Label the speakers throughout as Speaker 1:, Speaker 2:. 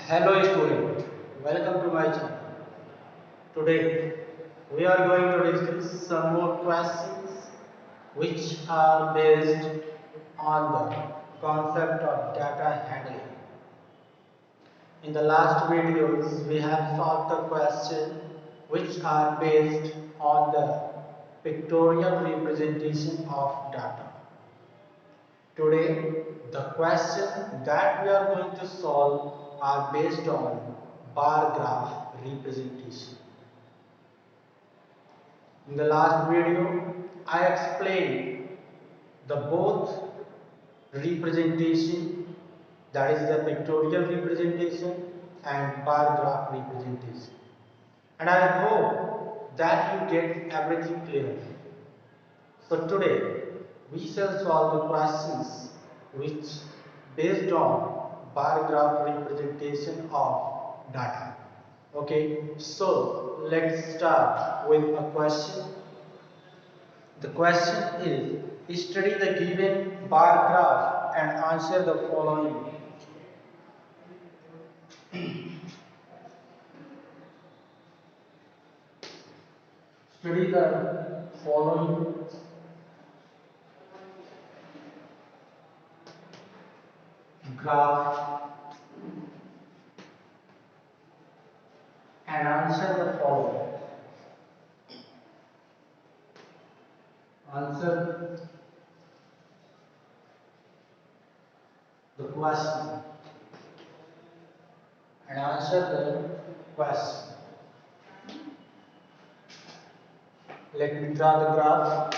Speaker 1: Hello student, welcome to my channel. Today we are going to discuss some more questions which are based on the concept of data handling. In the last videos we have solved the question which are based on the pictorial representation of data. Today, the questions that we are going to solve are based on bar graph representation. In the last video, I explained the both representation, that is the pictorial representation and bar graph representation. And I hope that you get everything clear. So today we shall solve the questions which based on bar graph representation of data. Okay, so let's start with a question. The question is study the given bar graph and answer the following. Study the following graph and answer the following. Answer the question and answer the question. Let me draw the graph.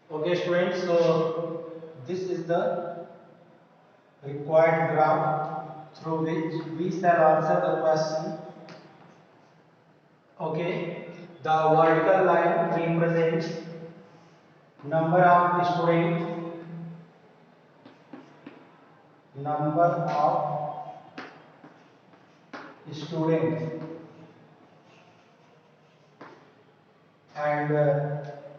Speaker 1: Okay students, so this is the required graph through which we shall answer the question. Okay, the vertical line represents number of students, number of students, and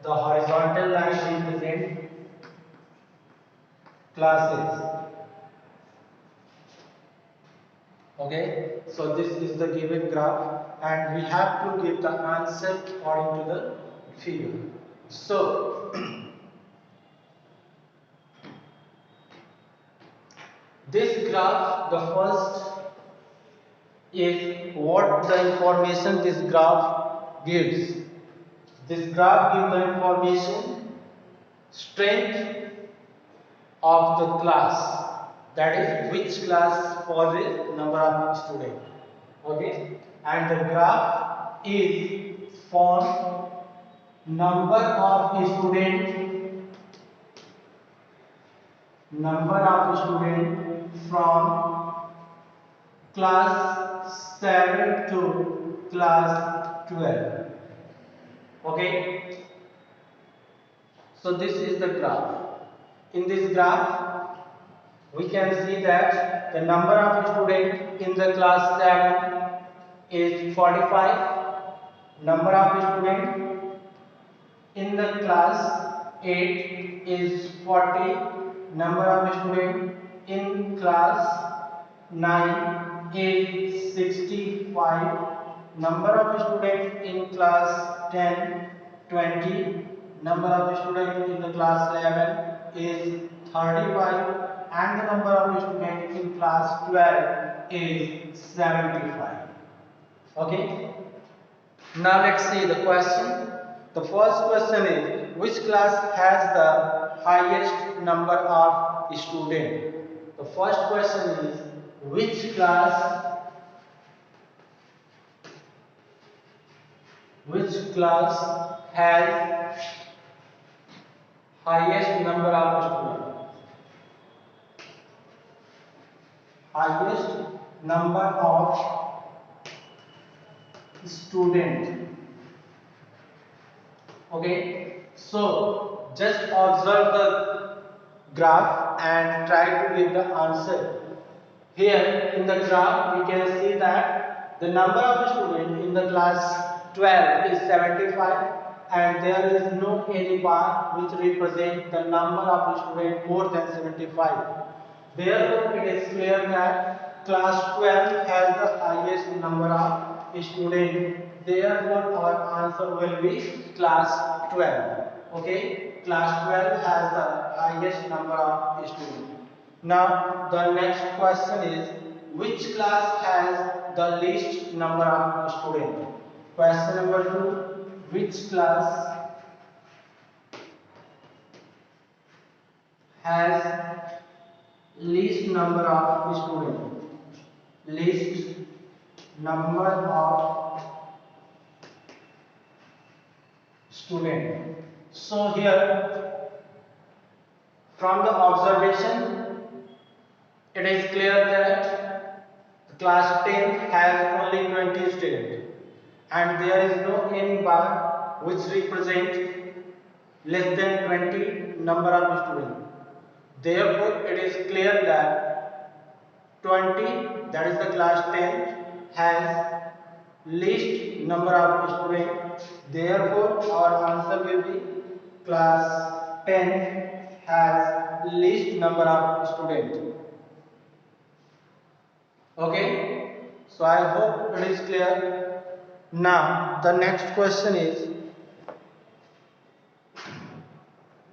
Speaker 1: the horizontal line represents classes. Okay, so this is the given graph and we have to give the answer according to the figure. So This graph, the first is what the information this graph gives. This graph gives the information strength of the class, that is which class possesses number of students. Okay, and the graph is for number of students from class 7 to class 12. Okay, so this is the graph. In this graph we can see that the number of students in the class 7 is 45, number of students in the class 8 is 40, number of students in class 9 is 65, number of students in class 10 20, number of students in the class 11 is 35, and the number of students in class 12 is 75. Okay, now let's see the question. The first question is, which class has the highest number of students? The first question is, which class has highest number of students? Highest number of students. Okay, so just observe the graph and try to give the answer. Here in the graph we can see that the number of students in the class 12 is 75, and there is no any bar which represent the number of students more than 75. Therefore it is clear that class 12 has the highest number of students. Therefore our answer will be class 12. Okay, class 12 has the highest number of students. Now the next question is, which class has the least number of students? Question number 2, which class has least number of students? Least number of students. So here from the observation it is clear that class 10 has only 20 students, and there is no any bar which represent less than 20 number of students. Therefore it is clear that 20, that is the class 10, has least number of students. Therefore our answer will be class 10 has least number of students. Okay, so I hope it is clear. Now the next question is,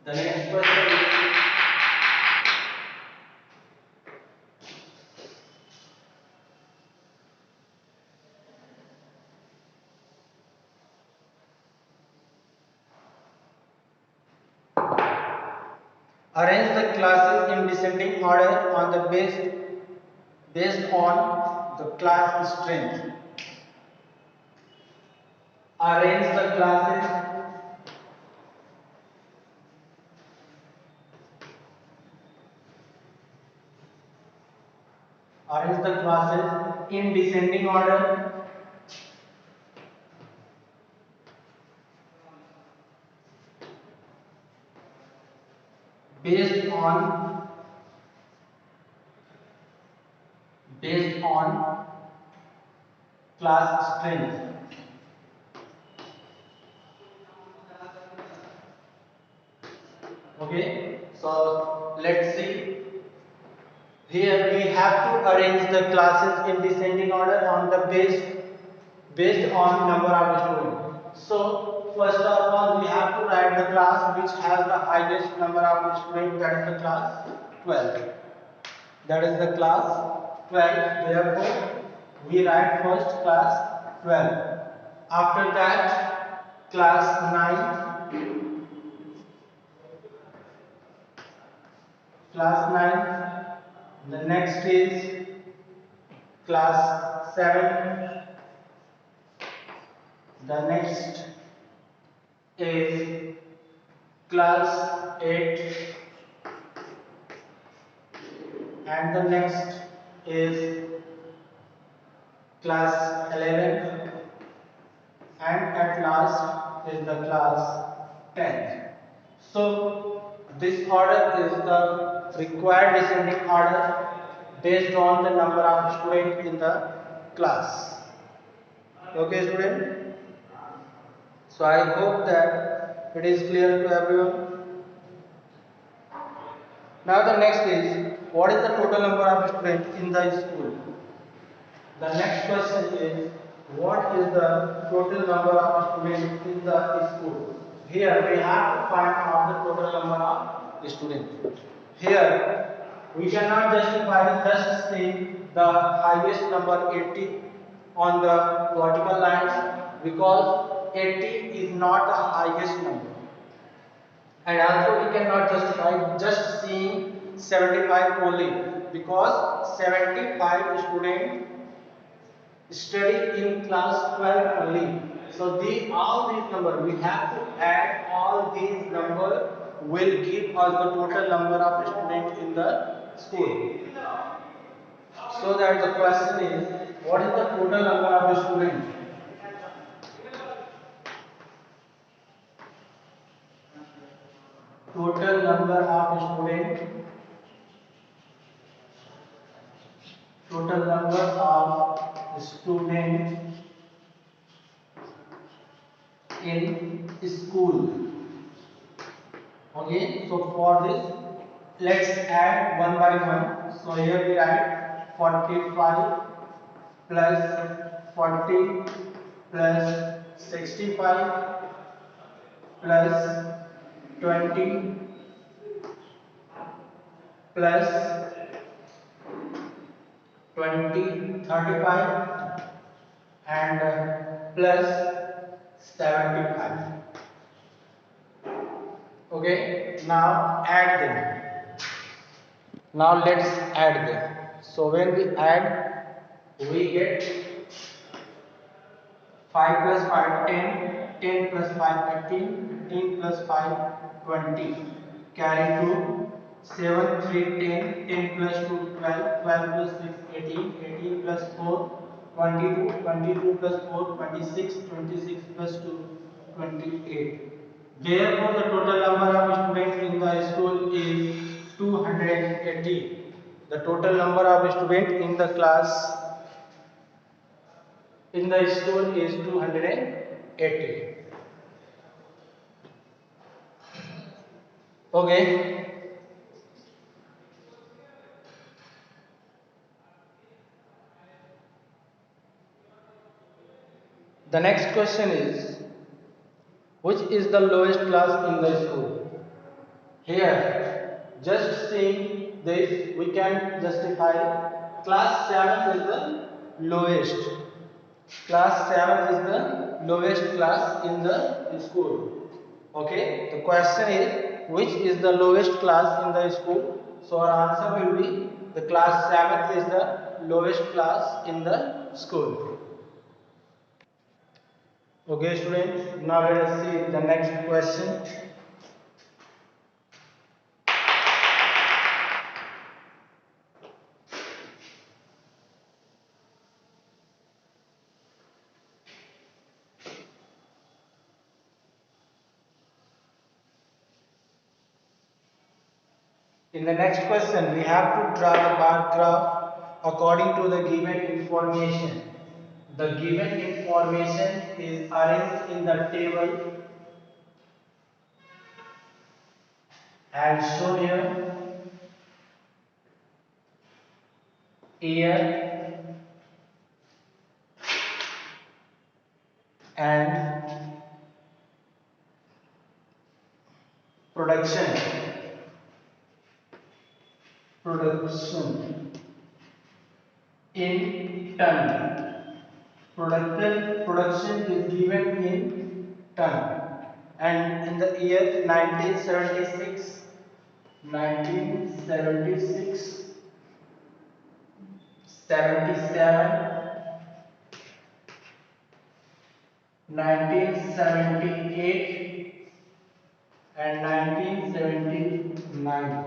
Speaker 1: the next question is, arrange the classes in descending order on the based on the class strength. Arrange the classes in descending order based on class strength. Okay, so let's see. Here we have to arrange the classes in descending order on the based on number of students. So first of all we have to write the class which has the highest number of students, that is the class 12. that is the class 12. Therefore, we write first class 12. After that, class 9, class 9. The next is class 7. The next is class 8, and the next is class 11, and at last is the class 10th. So this order is the required descending order based on the number of students in the class. Okay, student? So I hope that it is clear to everyone. Now the next is, what is the total number of students in the school? The next question is, what is the total number of students in the school? Here we have to find out the total number of students. Here we cannot justify just saying the highest number 80 on the vertical lines, because 80 is not the highest number. And also we cannot justify just seeing 75 only, because 75 students study in class 12 only. So all these numbers, we have to add all these numbers, will give us the total number of students in the school. So that the question is, what is the total number of students? Total number of students, total number of students in school. Okay, so for this, let's add one by one. So here we write 45 plus 40 plus 65 plus 20 plus 20, 35 and plus 75. Okay, now add them. Now let's add them. So when we add, we get 5 plus 5 10, 10 plus 5 15, 15 plus 5 20. Carry 2, 7 3 10, 10 plus 2 12, 12 plus 6 18, 18 plus 4 22, 22 plus 4 26, 26 plus 2 28. Therefore, the total number of students in the school is 280. The total number of students in the class in the school is 280. Okay. The next question is, which is the lowest class in the school? Here, just seeing this, we can justify class 7 is the lowest. Class 7 is the lowest class in the school. Okay, the question is, which is the lowest class in the school? So our answer will be, the class 7 is the lowest class in the school. Okay students, now let us see the next question. In the next question, we have to draw the bar graph according to the given information. The given information is arranged in the table as shown here. Year and production. in ton. Production is given in ton. And in the year 1976, 77, 1978 and 1979.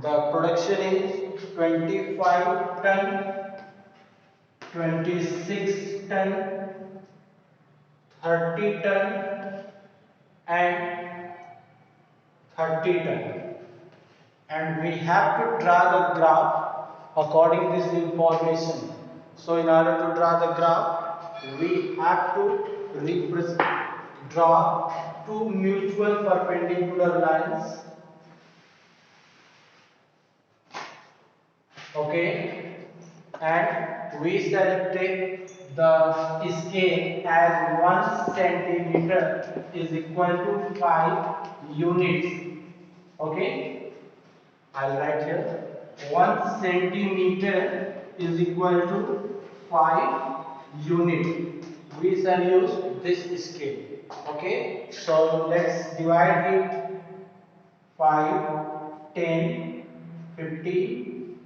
Speaker 1: The production is 25 ton, 26 ton, 30 ton and 30 ton. And we have to draw the graph according this information. So in order to draw the graph, we have to draw two mutual perpendicular lines. Okay, and we shall take the scale as 1 centimeter is equal to 5 units. Okay, I'll write here 1 centimeter is equal to 5 unit. We shall use this scale. Okay, so let's divide it 5, 10, 15,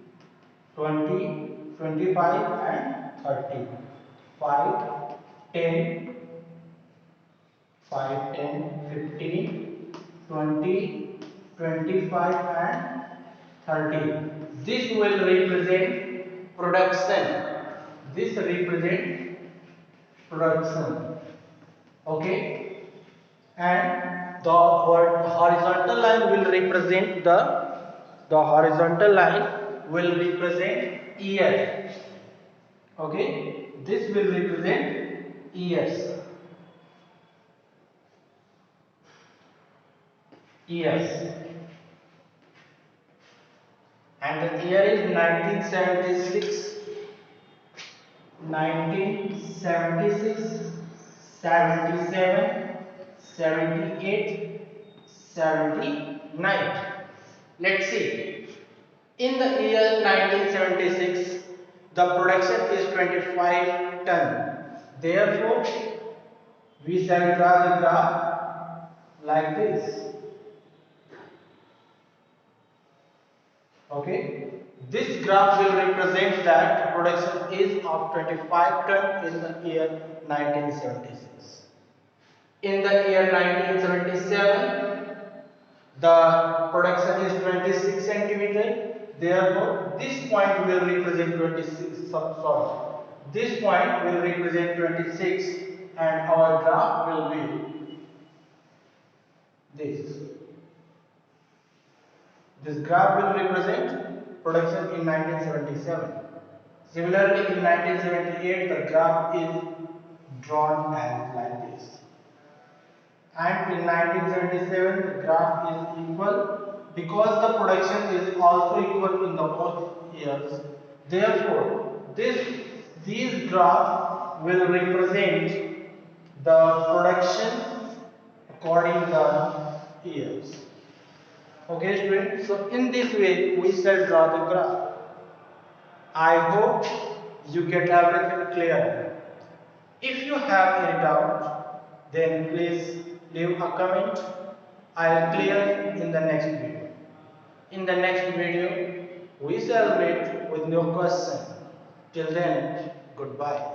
Speaker 1: 20, 25 and 30. 5, 10, 5, 10, 15, 20, 25 and 30. This will represent production. This represent production. Okay. And the horizontal line will represent the horizontal line will represent years. Okay, this will represent years. Years. And the year is 1976, 1976, 77, 78, 79. Let's see. In the year 1976, the production is 25 ton. Therefore, we shall draw the graph like this. Okay. This graph will represent that production is of 25 ton in the year 1976. In the year 1977, the production is 26 centimeter. Therefore, this point will represent 26. Sorry, this point will represent 26, and our graph will be this. This graph will represent production in 1977. Similarly, in 1978, the graph is drawn as like this. And in 1977, the graph is equal because the production is also equal in the both years. Therefore, these graphs will represent the production according the years. Okay, students. So in this way, we shall draw the graph. I hope you get everything clear. If you have any doubt, then please leave a comment. I'll clear in the next video. In the next video, we shall meet with new question. Till then, goodbye.